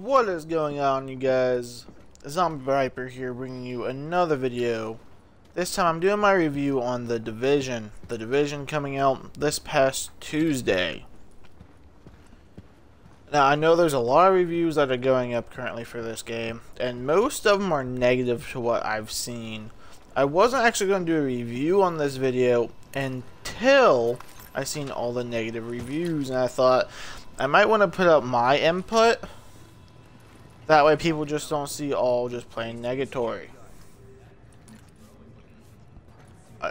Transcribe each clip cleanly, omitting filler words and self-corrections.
What is going on, you guys? Zombie Viper here, bringing you another video. This time I'm doing my review on The Division. The Division coming out this past Tuesday. Now, I know there's a lot of reviews that are going up currently for this game, and most of them are negative to what I've seen. I wasn't actually going to do a review on this video until I seen all the negative reviews, and I thought I might want to put up my input. That way people just don't see all just plain negatory.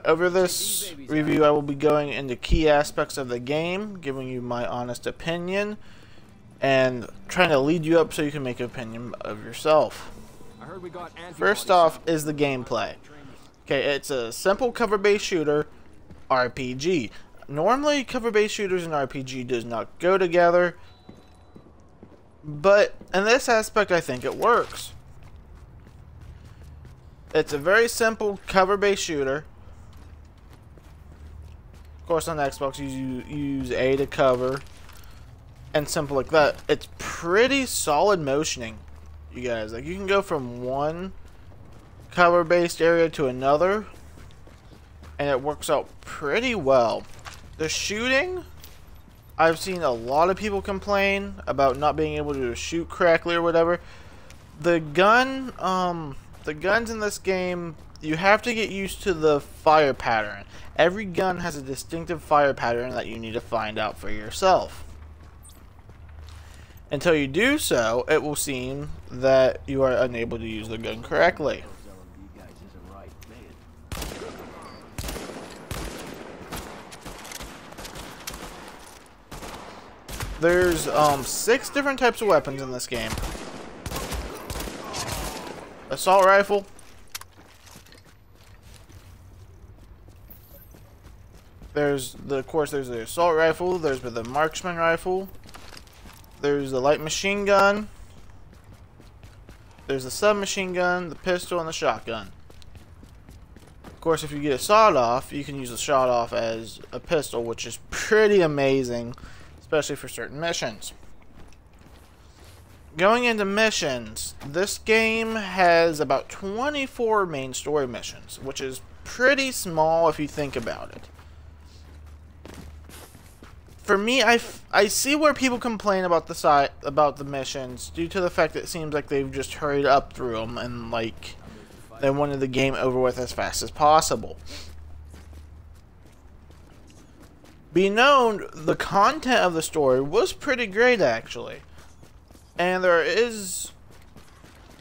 Over this review I will be going into key aspects of the game, giving you my honest opinion, and trying to lead you up so you can make an opinion of yourself. First off is the gameplay. Okay, it's a simple cover-based shooter RPG. Normally cover-based shooters and RPG does not go together, but in this aspect I think it works. It's a very simple cover-based shooter. Of course on Xbox you use A to cover, and simple like that. It's pretty solid motioning, you guys. Like, you can go from one cover-based area to another, and it works out pretty well. The shooting, I've seen a lot of people complain about not being able to shoot correctly or whatever. The guns in this game, you have to get used to the fire pattern. Every gun has a distinctive fire pattern that you need to find out for yourself. Until you do so, it will seem that you are unable to use the gun correctly. There's 6 different types of weapons in this game. Assault rifle. Of course there's the assault rifle, there's the marksman rifle, there's the light machine gun, there's the submachine gun, the pistol, and the shotgun. Of course, if you get a sawed-off, you can use the sawed-off as a pistol, which is pretty amazing, especially for certain missions. Going into missions, this game has about 24 main story missions, which is pretty small if you think about it. For me, I see where people complain about the missions due to the fact that it seems like they've just hurried up through them and like they wanted the game over with as fast as possible. Be known, the content of the story was pretty great actually, and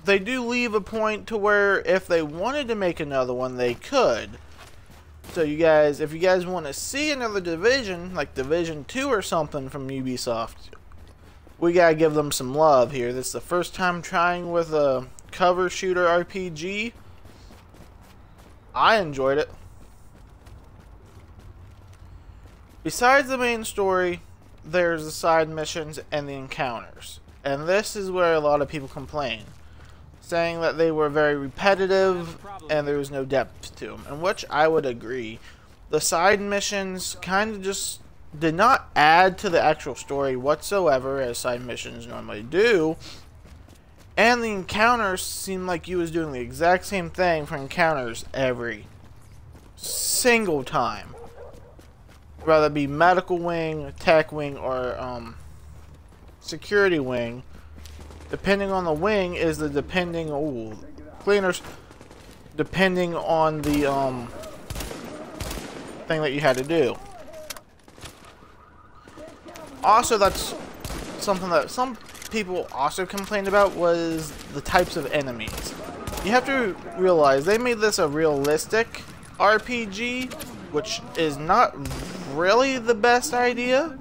they do leave a point to where if they wanted to make another one they could. So you guys, if you guys want to see another Division, like Division 2 or something from Ubisoft, we gotta give them some love here. This is the first time trying with a cover shooter RPG. I enjoyed it. Besides the main story, there's the side missions and the encounters. And this is where a lot of people complain, saying that they were very repetitive and there was no depth to them, and which I would agree. The side missions kind of just did not add to the actual story whatsoever, as side missions normally do, and the encounters seemed like you was doing the exact same thing for encounters every single time. Whether it be medical wing, tech wing, or security wing. Depending on the wing is the depending on the thing that you had to do. Also, that's something that some people also complained about, was the types of enemies. You have to realize they made this a realistic RPG, which is not really the best idea,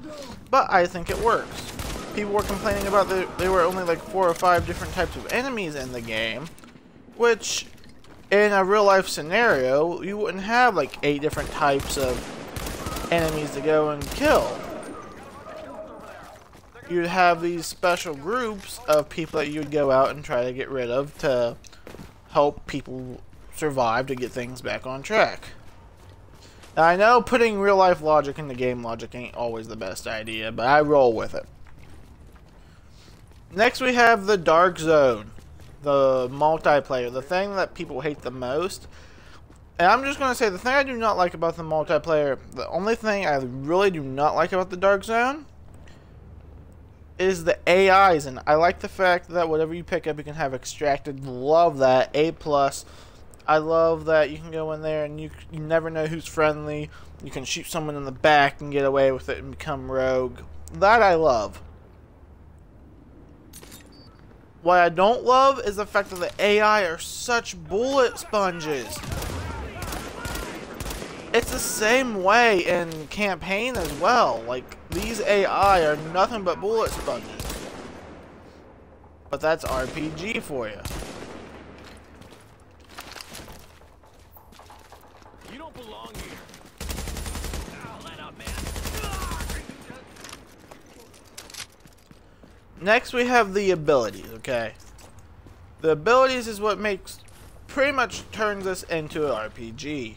but I think it works. People were complaining about there were only like 4 or 5 different types of enemies in the game, which in a real life scenario you wouldn't have like 8 different types of enemies to go and kill. You'd have these special groups of people that you'd go out and try to get rid of to help people survive to get things back on track. Now, I know putting real life logic into game logic ain't always the best idea, but I roll with it. Next we have the Dark Zone, the multiplayer, the thing that people hate the most. And I'm just going to say the thing I do not like about the multiplayer, the only thing I really do not like about the Dark Zone is the AIs. And I like the fact that whatever you pick up you can have extracted. Love that. A+. I love that you can go in there and you never know who's friendly. You can shoot someone in the back and get away with it and become rogue. That I love. What I don't love is the fact that the AI are such bullet sponges. It's the same way in campaign as well. Like, these AI are nothing but bullet sponges. But that's RPG for you. You don't belong here. Let up, man. Next we have the abilities, okay? The abilities is what makes, pretty much turns this into an RPG.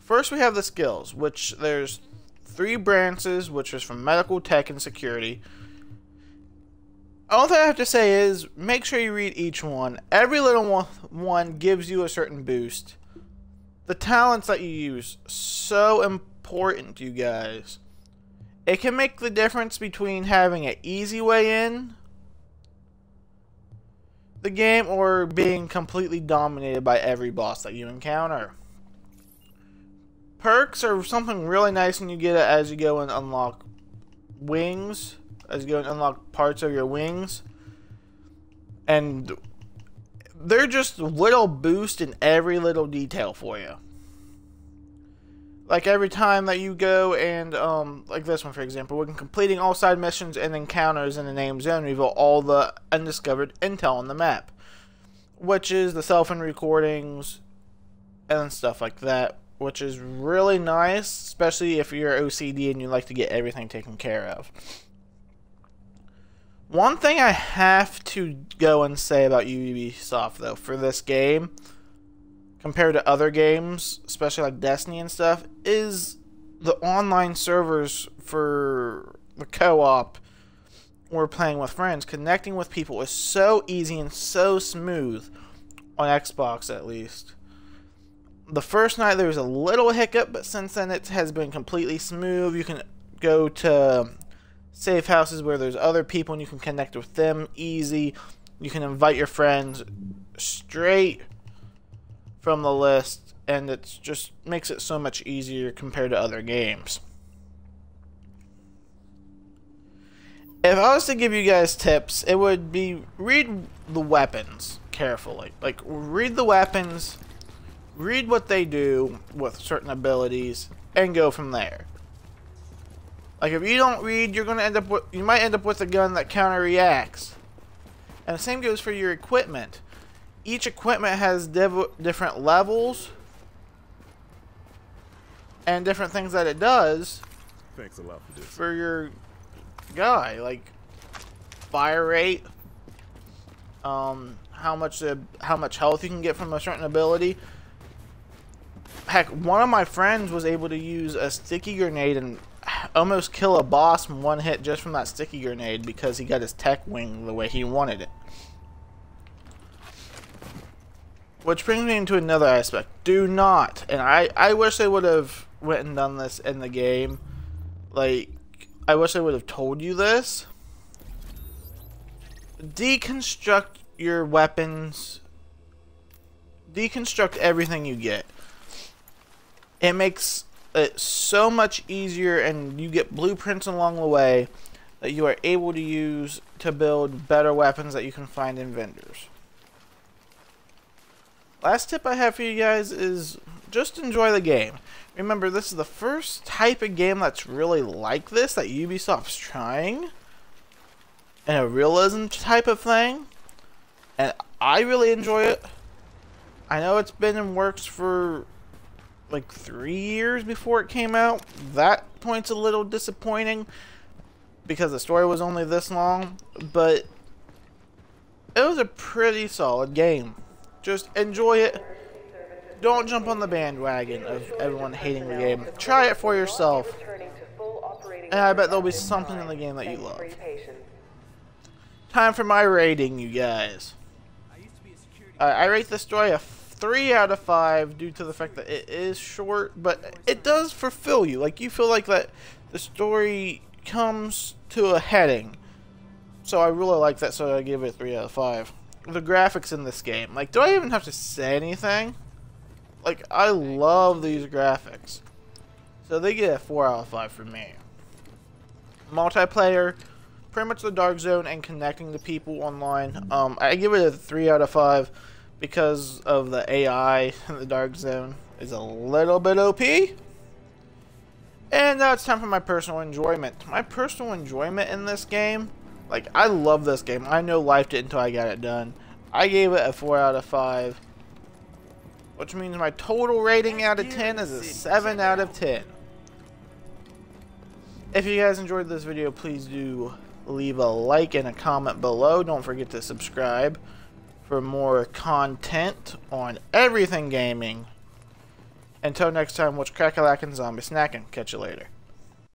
First we have the skills, which there's 3 branches, which is from medical, tech, and security. All thing I have to say is, make sure you read each one. Every little one gives you a certain boost. The talents that you use, so important, you guys. It can make the difference between having an easy way in the game or being completely dominated by every boss that you encounter. Perks are something really nice and you get it as you go and unlock wings, as you go and unlock parts of your wings. And they're just little boosts in every little detail for you. Like every time that you go and, like this one for example, when completing all side missions and encounters in the named zone, reveal all the undiscovered intel on the map. Which is the cell phone recordings and stuff like that. Which is really nice, especially if you're OCD and you like to get everything taken care of. One thing I have to go and say about Ubisoft, though, for this game, compared to other games, especially like Destiny and stuff, is the online servers for the co-op or playing with friends. Connecting with people is so easy and so smooth, on Xbox at least. The first night there was a little hiccup, but since then it has been completely smooth. You can go to safe houses where there's other people and you can connect with them easy. You can invite your friends straight from the list, and it just makes it so much easier compared to other games. If I was to give you guys tips, it would be read the weapons carefully. Like, read the weapons, read what they do with certain abilities, and go from there. Like, if you don't read, you're gonna end up with, you might end up with a gun that counter reacts. And the same goes for your equipment. Each equipment has different levels and different things that it does. Thanks a lot for this. For your guy, like fire rate, how much health you can get from a certain ability. Heck, one of my friends was able to use a sticky grenade and almost kill a boss in one hit just from that sticky grenade because he got his tech wing the way he wanted it. Which brings me into another aspect. Do not, and I wish they would have went and done this in the game. Like, I wish they would have told you this. Deconstruct your weapons. Deconstruct everything you get. It makes it so much easier, and you get blueprints along the way that you are able to use to build better weapons that you can find in vendors. Last tip I have for you guys is just enjoy the game. Remember, this is the first type of game that's really like this that Ubisoft's trying, and a realism type of thing, and I really enjoy it. I know it's been in works for like 3 years before it came out. That point's a little disappointing because the story was only this long, but it was a pretty solid game. Just enjoy it. Don't jump on the bandwagon of everyone hating the game. Try it for yourself. And I bet there'll be something in the game that you love. Time for my rating, you guys. I rate this story a 3 out of 5 due to the fact that it is short, but it does fulfill you. Like, you feel like that the story comes to a heading. So I really like that, so I give it a 3 out of 5. The graphics in this game. Like, do I even have to say anything? Like, I love these graphics. So they get a 4 out of 5 for me. Multiplayer, pretty much the Dark Zone and connecting to people online. I give it a 3 out of 5 because of the AI in the Dark Zone is a little bit OP. And now it's time for my personal enjoyment. My personal enjoyment in this game, like, I love this game. I no lifed it until I got it done. I gave it a 4 out of 5. Which means my total rating out of 10 is a 7 out of 10. If you guys enjoyed this video, please do leave a like and a comment below. Don't forget to subscribe for more content on everything gaming. Until next time, what's crack-a-lackin' zombie snacking. Catch you later.